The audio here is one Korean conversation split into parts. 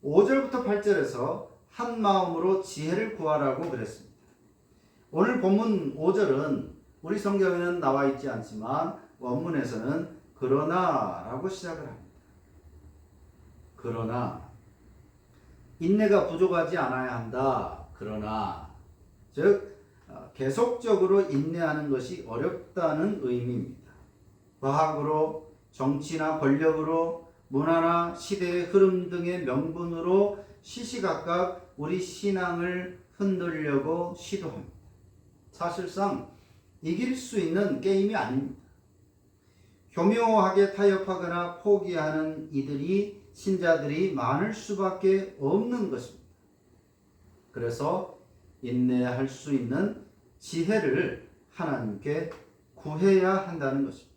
5절부터 8절에서 한 마음으로 지혜를 구하라고 그랬습니다. 오늘 본문 5절은 우리 성경에는 나와 있지 않지만 원문에서는 그러나라고 시작을 합니다. 그러나 인내가 부족하지 않아야 한다. 그러나 즉 계속적으로 인내하는 것이 어렵다는 의미입니다. 과학으로, 정치나 권력으로, 문화나 시대의 흐름 등의 명분으로 시시각각 우리 신앙을 흔들려고 시도합니다. 사실상 이길 수 있는 게임이 아닙니다. 교묘하게 타협하거나 포기하는 신자들이 많을 수밖에 없는 것입니다. 그래서 인내할 수 있는 지혜를 하나님께 구해야 한다는 것입니다.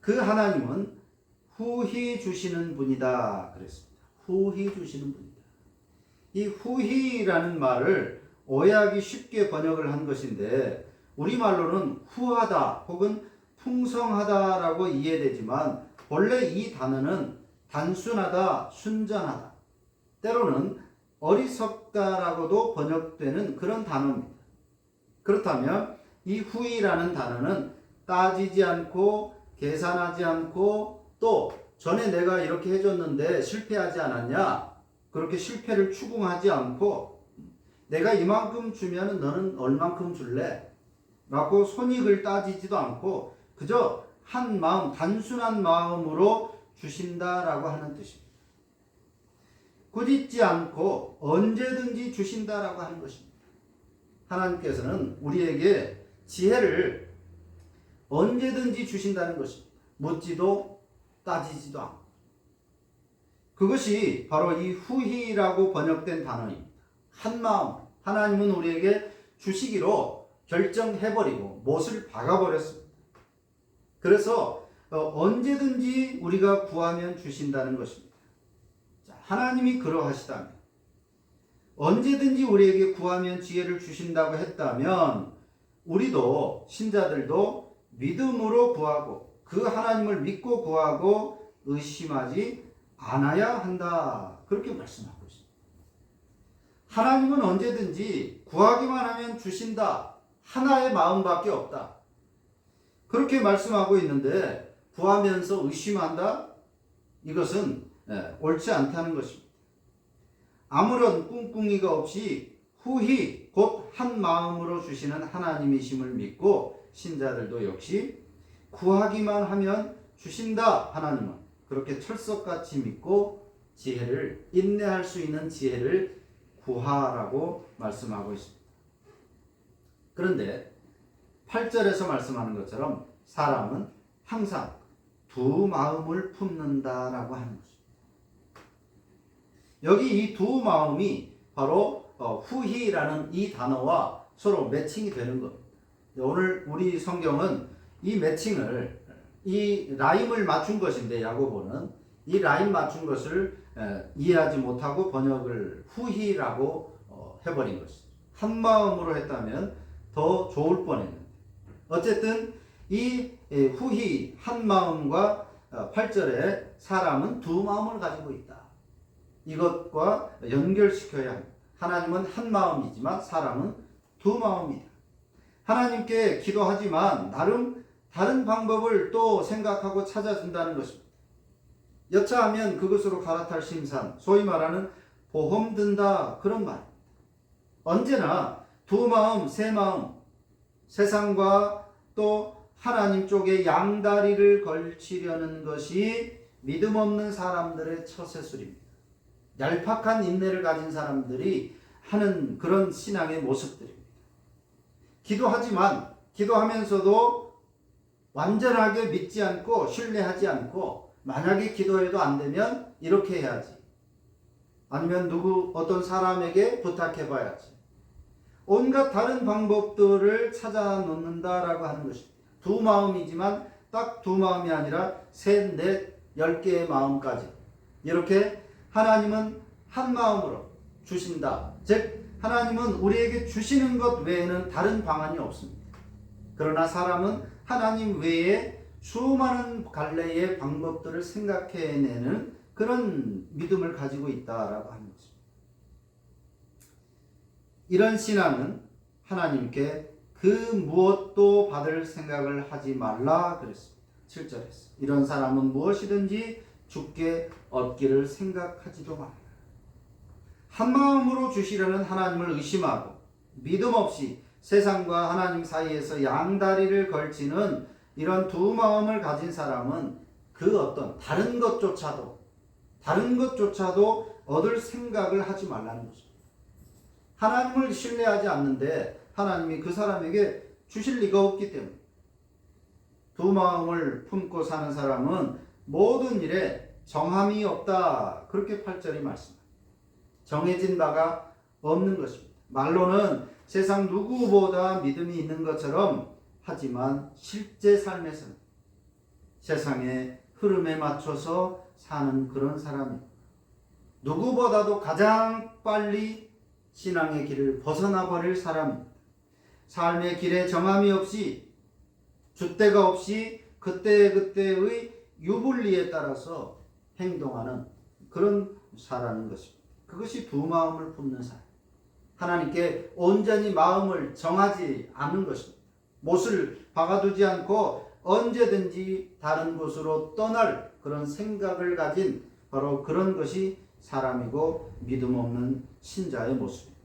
그 하나님은 후히 주시는 분이다 그랬습니다. 후히 주시는 분이다. 이 후히라는 말을 오해하기 쉽게 번역을 한 것인데 우리말로는 후하다 혹은 풍성하다라고 이해되지만 본래 이 단어는 단순하다, 순전하다, 때로는 어리석다라고도 번역되는 그런 단어입니다. 그렇다면 이 후이라는 단어는 따지지 않고 계산하지 않고 또 전에 내가 이렇게 해줬는데 실패하지 않았냐? 그렇게 실패를 추궁하지 않고 내가 이만큼 주면 너는 얼만큼 줄래? 라고 손익을 따지지도 않고 그저 한 마음, 단순한 마음으로 주신다라고 하는 뜻입니다. 꾸짖지 않고 언제든지 주신다라고 하는 것입니다. 하나님께서는 우리에게 지혜를 언제든지 주신다는 것입니다. 묻지도 따지지도 않고. 그것이 바로 이 후히라고 번역된 단어입니다. 한 마음, 하나님은 우리에게 주시기로 결정해버리고 못을 박아버렸습니다. 그래서 언제든지 우리가 구하면 주신다는 것입니다. 하나님이 그러하시다면 언제든지 우리에게 구하면 지혜를 주신다고 했다면 우리도 신자들도 믿음으로 구하고 그 하나님을 믿고 구하고 의심하지 않아야 한다. 그렇게 말씀하고 있습니다. 하나님은 언제든지 구하기만 하면 주신다. 하나의 마음밖에 없다. 그렇게 말씀하고 있는데 구하면서 의심한다? 이것은 옳지 않다는 것입니다. 아무런 꿍꿍이가 없이 후히 곧 한 마음으로 주시는 하나님이심을 믿고 신자들도 역시 구하기만 하면 주신다. 하나님은 그렇게 철석같이 믿고 지혜를 인내할 수 있는 지혜를 구하라고 말씀하고 있습니다. 그런데 8절에서 말씀하는 것처럼 사람은 항상 두 마음을 품는다라고 하는 것입니다. 여기 이 두 마음이 바로 후히라는 이 단어와 서로 매칭이 되는 겁니다. 오늘 우리 성경은 이 매칭을 이 라임을 맞춘 것인데 야고보는 이 라임 맞춘 것을 이해하지 못하고 번역을 후히라고 해버린 것이죠. 한 마음으로 했다면 더 좋을 뻔했는데 어쨌든 이 후히 한 마음과 8절에 사람은 두 마음을 가지고 있다. 이것과 연결시켜야 합니다. 하나님은 한 마음이지만 사람은 두 마음이다. 하나님께 기도하지만 나름 다른 방법을 또 생각하고 찾아준다는 것입니다. 여차하면 그것으로 갈아탈 심산, 소위 말하는 보험 든다 그런 말입니다. 언제나 두 마음, 세 마음, 세상과 또 하나님 쪽에 양다리를 걸치려는 것이 믿음 없는 사람들의 처세술입니다. 얄팍한 인내를 가진 사람들이 하는 그런 신앙의 모습들입니다. 기도하지만 기도하면서도 완전하게 믿지 않고 신뢰하지 않고 만약에 기도해도 안 되면 이렇게 해야지. 아니면 어떤 사람에게 부탁해 봐야지. 온갖 다른 방법들을 찾아 놓는다라고 하는 것입니다. 두 마음이지만 딱 두 마음이 아니라 셋, 넷, 10개의 마음까지. 이렇게 하나님은 한 마음으로 주신다. 즉 하나님은 우리에게 주시는 것 외에는 다른 방안이 없습니다. 그러나 사람은 하나님 외에 수많은 갈래의 방법들을 생각해내는 그런 믿음을 가지고 있다라고 하는 것입니다. 이런 신앙은 하나님께 그 무엇도 받을 생각을 하지 말라 그랬습니다. 7절에서 이런 사람은 무엇이든지 주께 얻기를 생각하지도 말라. 한 마음으로 주시려는 하나님을 의심하고 믿음 없이 세상과 하나님 사이에서 양다리를 걸치는 이런 두 마음을 가진 사람은 그 어떤 다른 것조차도 얻을 생각을 하지 말라는 것입니다. 하나님을 신뢰하지 않는데 하나님이 그 사람에게 주실 리가 없기 때문에 두 마음을 품고 사는 사람은 모든 일에 정함이 없다. 그렇게 8절이 말씀합니다. 정해진 바가 없는 것입니다. 말로는 세상 누구보다 믿음이 있는 것처럼 하지만 실제 삶에서는 세상의 흐름에 맞춰서 사는 그런 사람입니다. 누구보다도 가장 빨리 신앙의 길을 벗어나 버릴 사람입니다. 삶의 길에 정함이 없이 줏대가 없이 그때그때의 유불리에 따라서 행동하는 그런 사람인 것입니다. 그것이 두 마음을 품는 사람. 하나님께 온전히 마음을 정하지 않는 것입니다. 못을 박아두지 않고 언제든지 다른 곳으로 떠날 그런 생각을 가진 바로 그런 것이 사람이고 믿음 없는 신자의 모습입니다.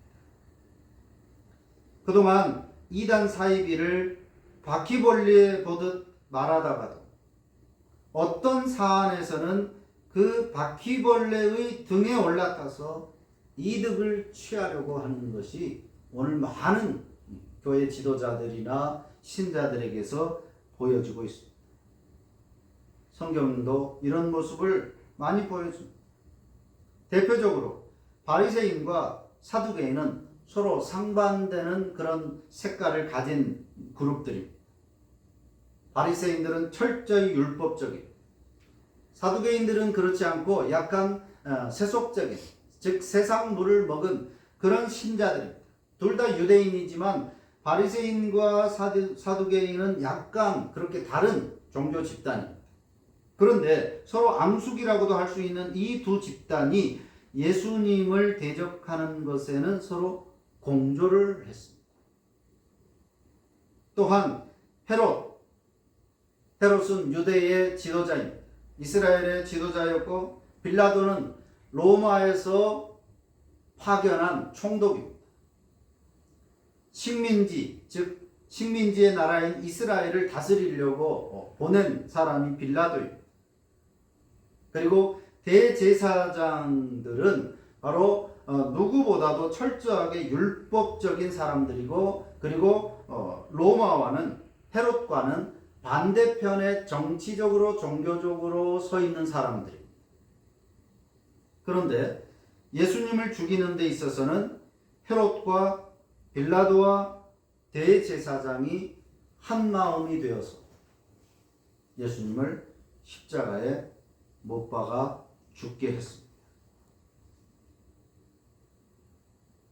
그동안 이단 사이비를 바퀴벌레 보듯 말하다가도 어떤 사안에서는 그 바퀴벌레의 등에 올라타서 이득을 취하려고 하는 것이 오늘 많은 교회 지도자들이나 신자들에게서 보여지고 있습니다. 성경도 이런 모습을 많이 보여줍니다. 대표적으로 바리새인과 사두개인은 서로 상반되는 그런 색깔을 가진 그룹들입니다. 바리새인들은 철저히 율법적인, 사두개인들은 그렇지 않고 약간 세속적인, 즉 세상 물을 먹은 그런 신자들입니다. 둘 다 유대인이지만 바리새인과 사두개인은 약간 그렇게 다른 종교 집단입니다. 그런데 서로 앙숙이라고도 할 수 있는 이 두 집단이 예수님을 대적하는 것에는 서로 공조를 했습니다. 또한 헤롯은 유대의 지도자입니다. 이스라엘의 지도자였고 빌라도는 로마에서 파견한 총독입니다. 식민지, 즉 식민지의 나라인 이스라엘을 다스리려고 보낸 사람이 빌라도입니다. 그리고 대제사장들은 바로 누구보다도 철저하게 율법적인 사람들이고, 그리고 로마와는 헤롯과는 반대편에 정치적으로 종교적으로 서 있는 사람들입니다. 그런데 예수님을 죽이는 데 있어서는 헤롯과 빌라도와 대제사장이 한 마음이 되어서 예수님을 십자가에 못 박아 죽게 했습니다.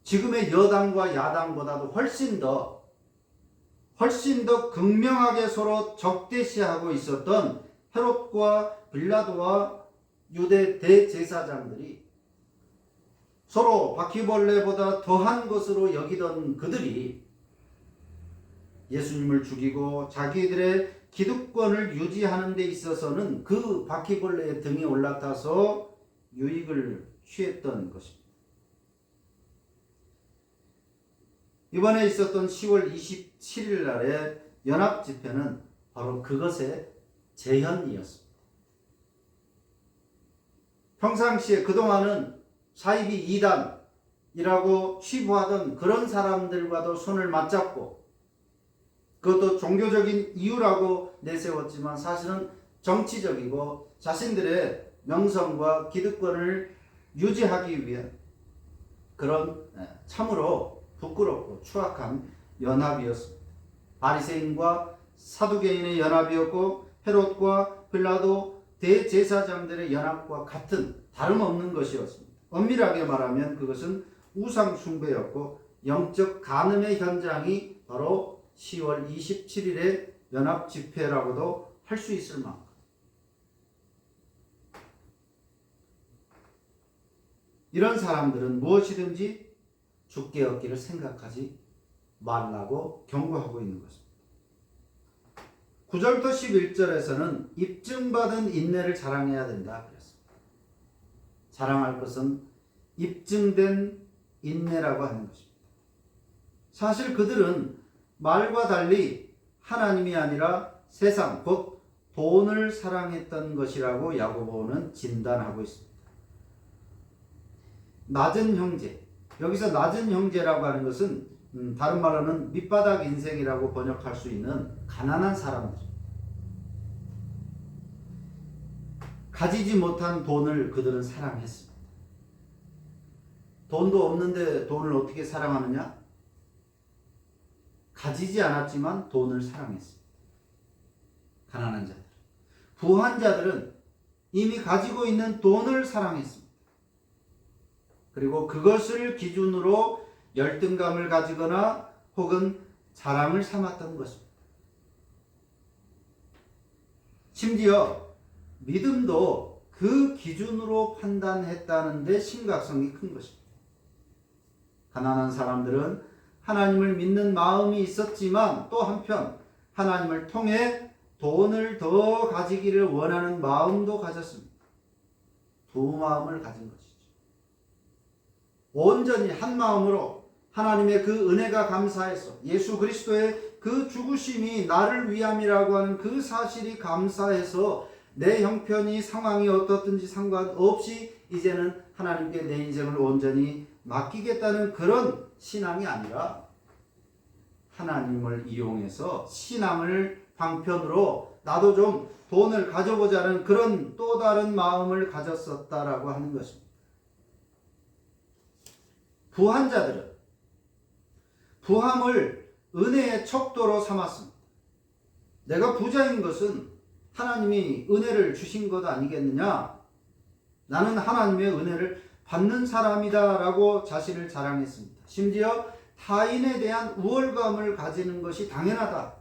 지금의 여당과 야당보다도 훨씬 더 극명하게 서로 적대시하고 있었던 헤롯과 빌라도와 유대 대제사장들이 서로 바퀴벌레보다 더한 것으로 여기던 그들이 예수님을 죽이고 자기들의 기득권을 유지하는 데 있어서는 그 바퀴벌레의 등에 올라타서 유익을 취했던 것입니다. 이번에 있었던 10월 27일 날의 연합집회는 바로 그것의 재현이었습니다. 평상시에 그동안은 사이비 2단이라고 치부하던 그런 사람들과도 손을 맞잡고 그것도 종교적인 이유라고 내세웠지만 사실은 정치적이고 자신들의 명성과 기득권을 유지하기 위한 그런 참으로 부끄럽고 추악한 연합이었습니다. 바리새인과 사두개인의 연합이었고 헤롯과 빌라도 대제사장들의 연합과 같은 다름없는 것이었습니다. 엄밀하게 말하면 그것은 우상 숭배였고 영적 간음의 현장이 바로 10월 27일의 연합 집회라고도 할 수 있을 만큼 이런 사람들은 무엇이든지 죽게 얻기를 생각하지 말라고 경고하고 있는 것입니다. 9절부터 11절에서는 입증받은 인내를 자랑해야 된다 그랬습니다. 자랑할 것은 입증된 인내라고 하는 것입니다. 사실 그들은 말과 달리 하나님이 아니라 세상, 곧 돈을 사랑했던 것이라고 야고보는 진단하고 있습니다. 낮은 형제, 여기서 낮은 형제라고 하는 것은 다른 말로는 밑바닥 인생이라고 번역할 수 있는 가난한 사람들, 가지지 못한 돈을 그들은 사랑했습니다. 돈도 없는데 돈을 어떻게 사랑하느냐? 가지지 않았지만 돈을 사랑했습니다. 가난한 자들. 부한 자들은 이미 가지고 있는 돈을 사랑했습니다. 그리고 그것을 기준으로 열등감을 가지거나 혹은 자랑을 삼았던 것입니다. 심지어 믿음도 그 기준으로 판단했다는 데 심각성이 큰 것입니다. 가난한 사람들은 하나님을 믿는 마음이 있었지만 또 한편 하나님을 통해 돈을 더 가지기를 원하는 마음도 가졌습니다. 두 마음을 가진 것이죠. 온전히 한 마음으로 하나님의 그 은혜가 감사해서 예수 그리스도의 그 죽으심이 나를 위함이라고 하는 그 사실이 감사해서 내 형편이 상황이 어떻든지 상관없이 이제는 하나님께 내 인생을 온전히 맡기겠다는 그런 신앙이 아니라 하나님을 이용해서 신앙을 방편으로 나도 좀 돈을 가져보자는 그런 또 다른 마음을 가졌었다라고 하는 것입니다. 부한 자들은 부함을 은혜의 척도로 삼았습니다. 내가 부자인 것은 하나님이 은혜를 주신 것 아니겠느냐? 나는 하나님의 은혜를 받는 사람이다 라고 자신을 자랑했습니다. 심지어 타인에 대한 우월감을 가지는 것이 당연하다.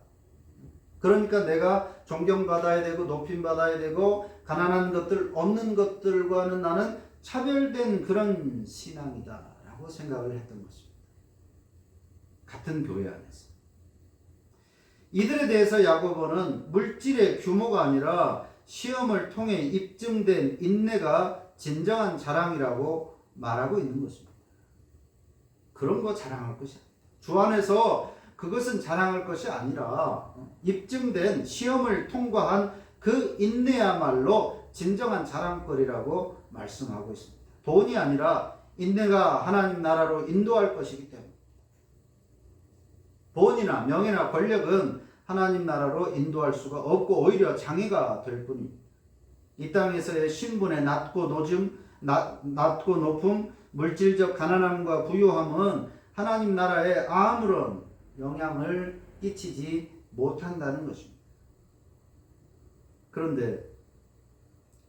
그러니까 내가 존경받아야 되고 높임받아야 되고 가난한 것들, 없는 것들과는 나는 차별된 그런 신앙이다 라고 생각을 했던 것입니다. 같은 교회 안에서. 이들에 대해서 야고보는 물질의 규모가 아니라 시험을 통해 입증된 인내가 진정한 자랑이라고 말하고 있는 것입니다. 그런 거 자랑할 것이 아니다. 주 안에서 그것은 자랑할 것이 아니라 입증된 시험을 통과한 그 인내야말로 진정한 자랑거리라고 말씀하고 있습니다. 돈이 아니라 인내가 하나님 나라로 인도할 것이기 때문에 돈이나 명예나 권력은 하나님 나라로 인도할 수가 없고 오히려 장애가 될 뿐입니다. 이 땅에서의 신분의 낮고 높음, 물질적 가난함과 부유함은 하나님 나라에 아무런 영향을 끼치지 못한다는 것입니다. 그런데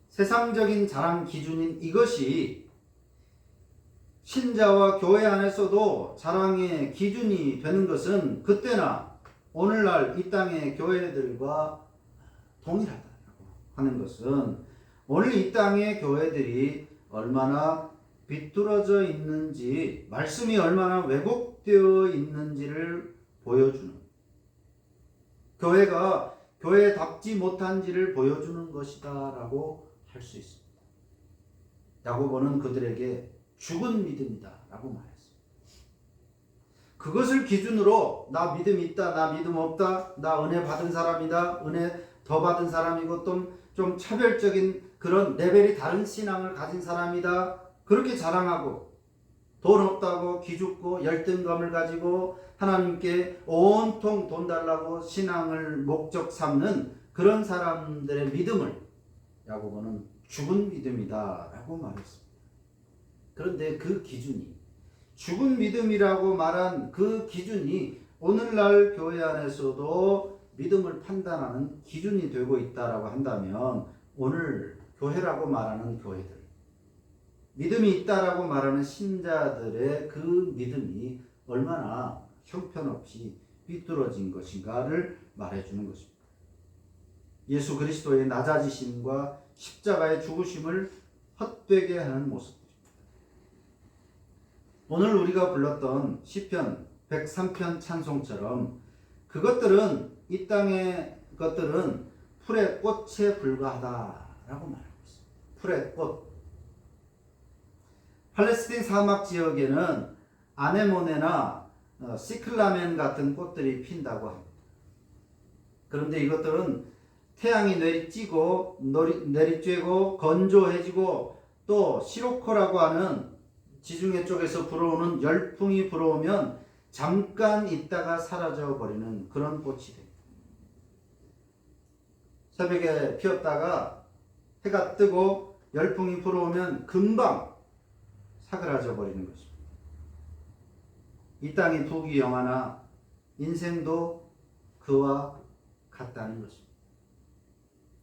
세상적인 자랑 기준인 이것이 신자와 교회 안에서도 자랑의 기준이 되는 것은 그때나 오늘날 이 땅의 교회들과 동일하다고 하는 것은 오늘 이 땅의 교회들이 얼마나 비뚤어져 있는지, 말씀이 얼마나 왜곡되어 있는지를 보여주는, 교회가 교회답지 못한지를 보여주는 것이다 라고 할 수 있습니다. 야고보는 그들에게 죽은 믿음이다 라고 말했습니다. 그것을 기준으로 나 믿음 있다, 나 믿음 없다, 나 은혜 받은 사람이다, 은혜 더 받은 사람이고 좀 차별적인 그런 레벨이 다른 신앙을 가진 사람이다, 그렇게 자랑하고 돈 없다고 기죽고 열등감을 가지고 하나님께 온통 돈 달라고 신앙을 목적 삼는 그런 사람들의 믿음을 야고보는 죽은 믿음이다 라고 말했습니다. 그런데 그 기준이, 죽은 믿음이라고 말한 그 기준이 오늘날 교회 안에서도 믿음을 판단하는 기준이 되고 있다라고 한다면 오늘 교회라고 말하는 교회들, 믿음이 있다라고 말하는 신자들의 그 믿음이 얼마나 형편없이 삐뚤어진 것인가를 말해주는 것입니다. 예수 그리스도의 낮아지심과 십자가의 죽으심을 헛되게 하는 모습입니다. 오늘 우리가 불렀던 시편 103편 찬송처럼 그것들은 이 땅의 것들은 풀의 꽃에 불과하다라고 말하고 있습니다. 풀의 꽃. 팔레스틴 사막 지역에는 아네모네나 시클라멘 같은 꽃들이 핀다고 합니다. 그런데 이것들은 태양이 내리쬐고 건조해지고 또 시로코라고 하는 지중해 쪽에서 불어오는 열풍이 불어오면 잠깐 있다가 사라져 버리는 그런 꽃이 됩니다. 새벽에 피었다가 해가 뜨고 열풍이 불어오면 금방 사그라져 버리는 것입니다. 이 땅이 부귀영화나 인생도 그와 같다는 것입니다.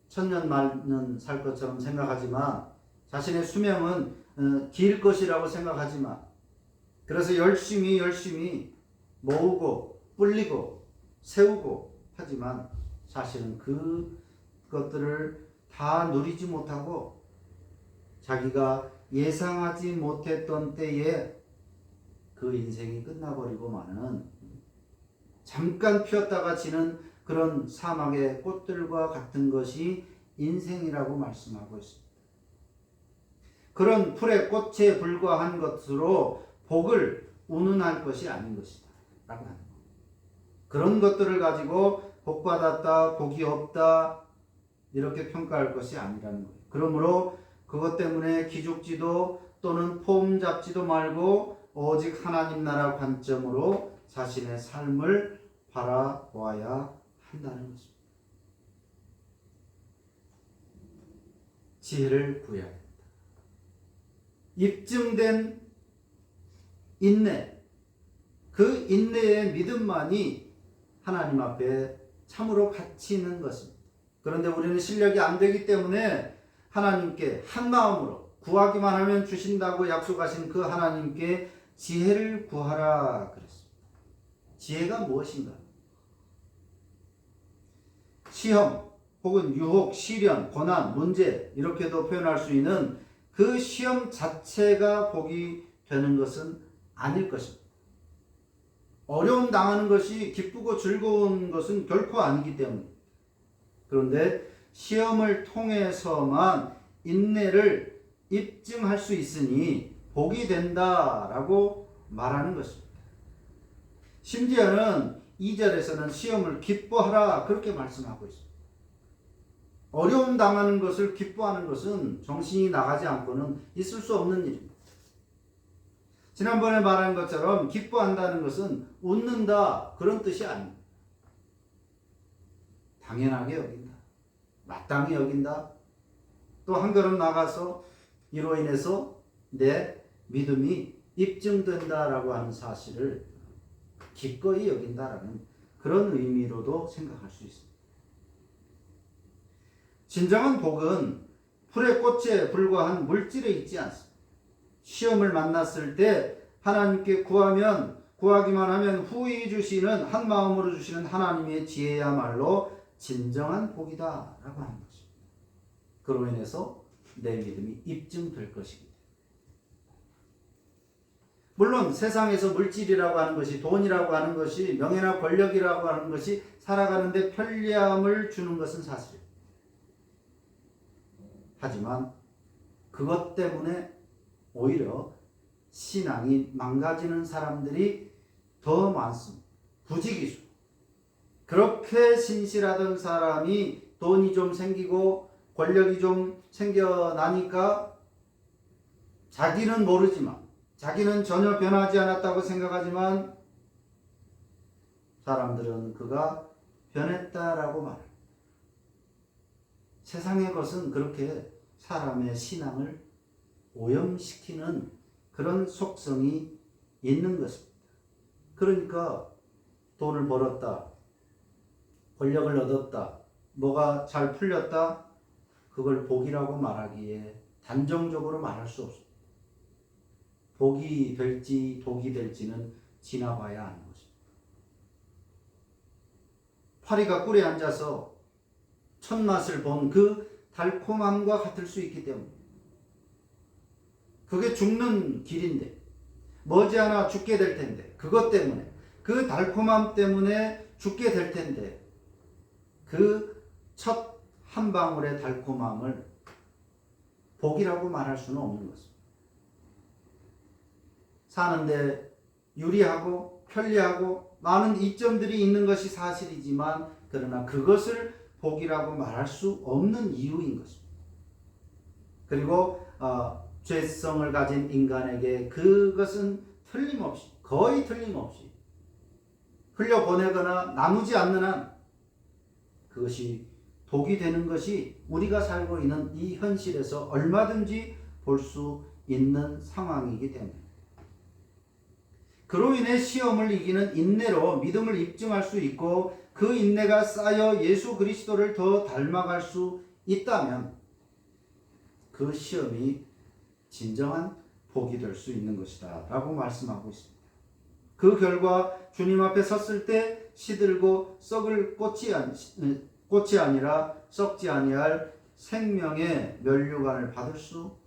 천년만년 살 것처럼 생각하지만 자신의 수명은 길 것이라고 생각하지만 그래서 열심히 모으고 불리고 세우고 하지만 사실은 그것들을 다 누리지 못하고 자기가 예상하지 못했던 때에 그 인생이 끝나버리고 마는 잠깐 피었다가 지는 그런 사막의 꽃들과 같은 것이 인생이라고 말씀하고 있습니다. 그런 풀의 꽃에 불과한 것으로 복을 운운할 것이 아닌 것이다 라고 하는 겁니다. 그런 것들을 가지고 복받았다, 복이 없다 이렇게 평가할 것이 아니라는 거예요. 그러므로 그것 때문에 기죽지도 또는 폼 잡지도 말고 오직 하나님 나라 관점으로 자신의 삶을 바라보아야 한다는 것입니다. 지혜를 구해야 합니다. 입증된 인내, 그 인내의 믿음만이 하나님 앞에 참으로 가치 있는 것입니다. 그런데 우리는 실력이 안 되기 때문에 하나님께 한 마음으로 구하기만 하면 주신다고 약속하신 그 하나님께 지혜를 구하라 그랬습니다. 지혜가 무엇인가? 시험 혹은 유혹, 시련, 고난, 문제 이렇게도 표현할 수 있는 그 시험 자체가 복이 되는 것은 아닐 것입니다. 어려움 당하는 것이 기쁘고 즐거운 것은 결코 아니기 때문입니다. 그런데 시험을 통해서만 인내를 입증할 수 있으니 복이 된다라고 말하는 것입니다. 심지어는 2절에서는 시험을 기뻐하라 그렇게 말씀하고 있습니다. 어려움 당하는 것을 기뻐하는 것은 정신이 나가지 않고는 있을 수 없는 일입니다. 지난번에 말한 것처럼 기뻐한다는 것은 웃는다 그런 뜻이 아닙니다. 당연하게 여긴다. 마땅히 여긴다. 또 한 걸음 나가서 이로 인해서 내 믿음이 입증된다라고 하는 사실을 기꺼이 여긴다라는 그런 의미로도 생각할 수 있습니다. 진정한 복은 풀의 꽃에 불과한 물질에 있지 않습니다. 시험을 만났을 때 하나님께 구하기만 하면 후히 주시는 한 마음으로 주시는 하나님의 지혜야말로 진정한 복이다라고 하는 것입니다. 그로 인해서 내 믿음이 입증될 것입니다. 물론 세상에서 물질이라고 하는 것이 돈이라고 하는 것이 명예나 권력이라고 하는 것이 살아가는데 편리함을 주는 것은 사실입니다. 하지만 그것 때문에 오히려 신앙이 망가지는 사람들이 더 많습니다. 부지기수. 그렇게 신실하던 사람이 돈이 좀 생기고 권력이 좀 생겨나니까 자기는 모르지만 자기는 전혀 변하지 않았다고 생각하지만 사람들은 그가 변했다라고 말합니다. 세상의 것은 그렇게 사람의 신앙을 오염시키는 그런 속성이 있는 것입니다. 그러니까 돈을 벌었다, 권력을 얻었다, 뭐가 잘 풀렸다, 그걸 복이라고 말하기에 단정적으로 말할 수 없습니다. 복이 될지 독이 될지는 지나봐야 하는 것입니다. 파리가 꿀에 앉아서 첫 맛을 본 그 달콤함과 같을 수 있기 때문에 그게 죽는 길인데 머지않아 죽게 될 텐데, 그것 때문에, 그 달콤함 때문에 죽게 될 텐데, 그 첫 한 방울의 달콤함을 복이라고 말할 수는 없는 것입니다. 사는데 유리하고 편리하고 많은 이점들이 있는 것이 사실이지만, 그러나 그것을 복이라고 말할 수 없는 이유인 것입니다. 그리고 죄성을 가진 인간에게 그것은 틀림없이, 거의 틀림없이 흘려보내거나 나누지 않는 한 그것이 복이 되는 것이 우리가 살고 있는 이 현실에서 얼마든지 볼 수 있는 상황이기 때문에, 그로 인해 시험을 이기는 인내로 믿음을 입증할 수 있고, 그 인내가 쌓여 예수 그리스도를 더 닮아갈 수 있다면 그 시험이 진정한 복이 될 수 있는 것이다 라고 말씀하고 있습니다. 그 결과 주님 앞에 섰을 때 시들고 썩을 꽃이 아니라 썩지 아니할 생명의 면류관을 받을 수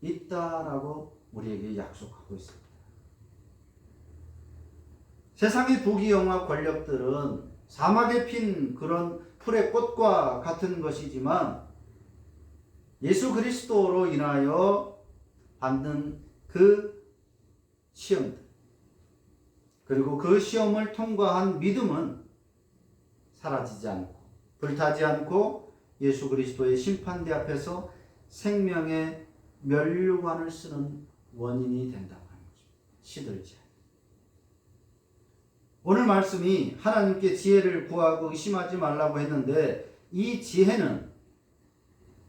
있다라고 우리에게 약속하고 있습니다. 세상의 부귀영화 권력들은 사막에 핀 그런 풀의 꽃과 같은 것이지만, 예수 그리스도로 인하여 받는 그 시험들, 그리고 그 시험을 통과한 믿음은 사라지지 않고 불타지 않고 예수 그리스도의 심판대 앞에서 생명의 면류관을 쓰는 원인이 된다고 하는 거죠. 시들지 않고. 오늘 말씀이 하나님께 지혜를 구하고 의심하지 말라고 했는데, 이 지혜는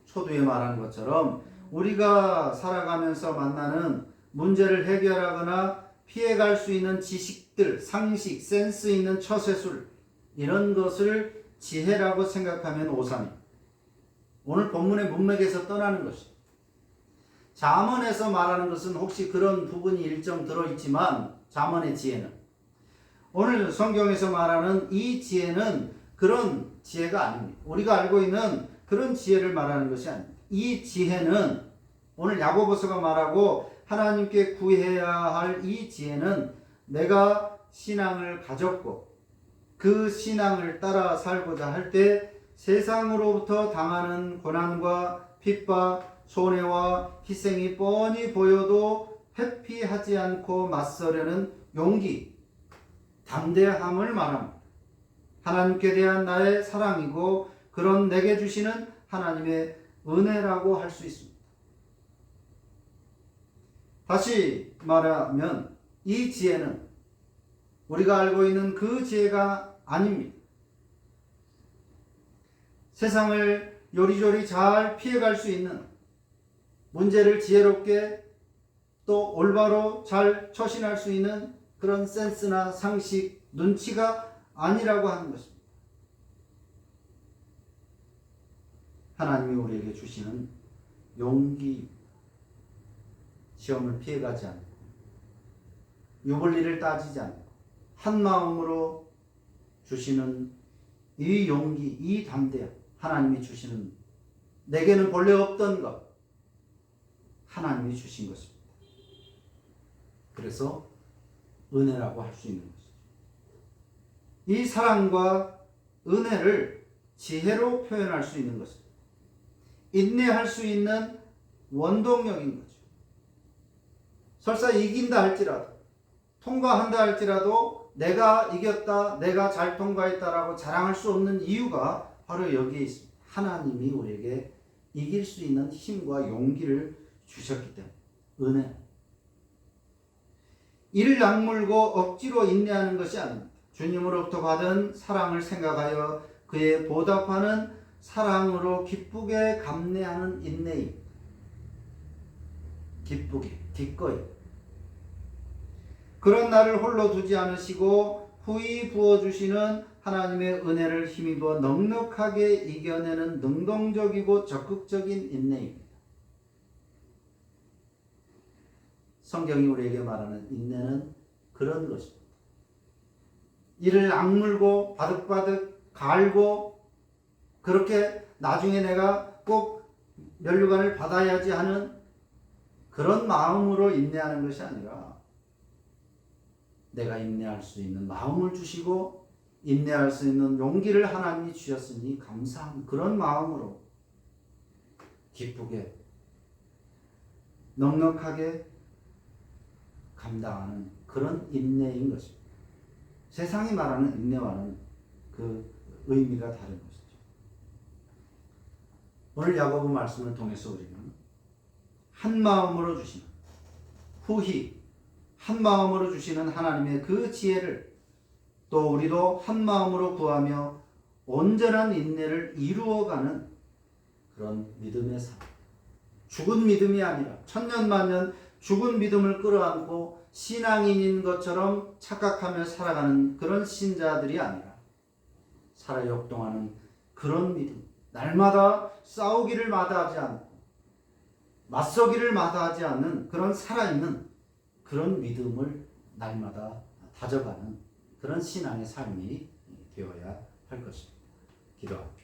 초두에 말한 것처럼 우리가 살아가면서 만나는 문제를 해결하거나 피해갈 수 있는 지식들, 상식, 센스 있는 처세술, 이런 것을 지혜라고 생각하면 오산입니다. 오늘 본문의 문맥에서 떠나는 것입니다. 잠언에서 말하는 것은 혹시 그런 부분이 일정 들어있지만, 잠언의 지혜는, 오늘 성경에서 말하는 이 지혜는 그런 지혜가 아닙니다. 우리가 알고 있는 그런 지혜를 말하는 것이 아닙니다. 이 지혜는 오늘 야고보서가 말하고 하나님께 구해야 할 이 지혜는, 내가 신앙을 가졌고 그 신앙을 따라 살고자 할 때 세상으로부터 당하는 고난과 핍박, 손해와 희생이 뻔히 보여도 회피하지 않고 맞서려는 용기, 담대함을 말합니다. 하나님께 대한 나의 사랑이고, 그런 내게 주시는 하나님의 은혜라고 할 수 있습니다. 다시 말하면 이 지혜는 우리가 알고 있는 그 지혜가 아닙니다. 세상을 요리조리 잘 피해갈 수 있는, 문제를 지혜롭게 또 올바로 잘 처신할 수 있는 그런 센스나 상식, 눈치가 아니라고 하는 것입니다. 하나님이 우리에게 주시는 용기, 시험을 피해가지 않고 유불리를 따지지 않고 한 마음으로 주시는 이 용기, 이 담대함, 하나님이 주시는, 내게는 본래 없던 것, 하나님이 주신 것입니다. 그래서 은혜라고 할 수 있는 것이죠. 이 사랑과 은혜를 지혜로 표현할 수 있는 것입니다. 인내할 수 있는 원동력인 거죠. 설사 이긴다 할지라도, 통과한다 할지라도 내가 이겼다, 내가 잘 통과했다라고 자랑할 수 없는 이유가 바로 여기에 있습니다. 하나님이 우리에게 이길 수 있는 힘과 용기를 주셨기 때문에. 은혜. 이를 악물고 억지로 인내하는 것이 아닙니다. 주님으로부터 받은 사랑을 생각하여 그에 보답하는 사랑으로 기쁘게 감내하는 인내입니다. 기쁘게, 기꺼이. 그런 나를 홀로 두지 않으시고 후히 부어주시는 하나님의 은혜를 힘입어 넉넉하게 이겨내는 능동적이고 적극적인 인내입니다. 성경이 우리에게 말하는 인내는 그런 것입니다. 이를 악물고 바득바득 갈고 그렇게 나중에 내가 꼭 면류관을 받아야지 하는 그런 마음으로 인내하는 것이 아니라, 내가 인내할 수 있는 마음을 주시고 인내할 수 있는 용기를 하나님이 주셨으니 감사한 그런 마음으로 기쁘게 넉넉하게 감당하는 그런 인내인 것입니다. 세상이 말하는 인내와는 그 의미가 다른 것이죠. 오늘 야고보 말씀을 통해서 우리는 한 마음으로 주시는 후히 한 마음으로 주시는 하나님의 그 지혜를 또 우리도 한 마음으로 구하며 온전한 인내를 이루어가는 그런 믿음의 삶. 죽은 믿음이 아니라 천년만년 죽은 믿음을 끌어안고 신앙인인 것처럼 착각하며 살아가는 그런 신자들이 아니라 살아 역동하는 그런 믿음. 날마다 싸우기를 마다하지 않고 맞서기를 마다하지 않는 그런 살아있는 그런 믿음을 날마다 다져가는 그런 신앙의 삶이 되어야 할 것입니다. 기도합니다.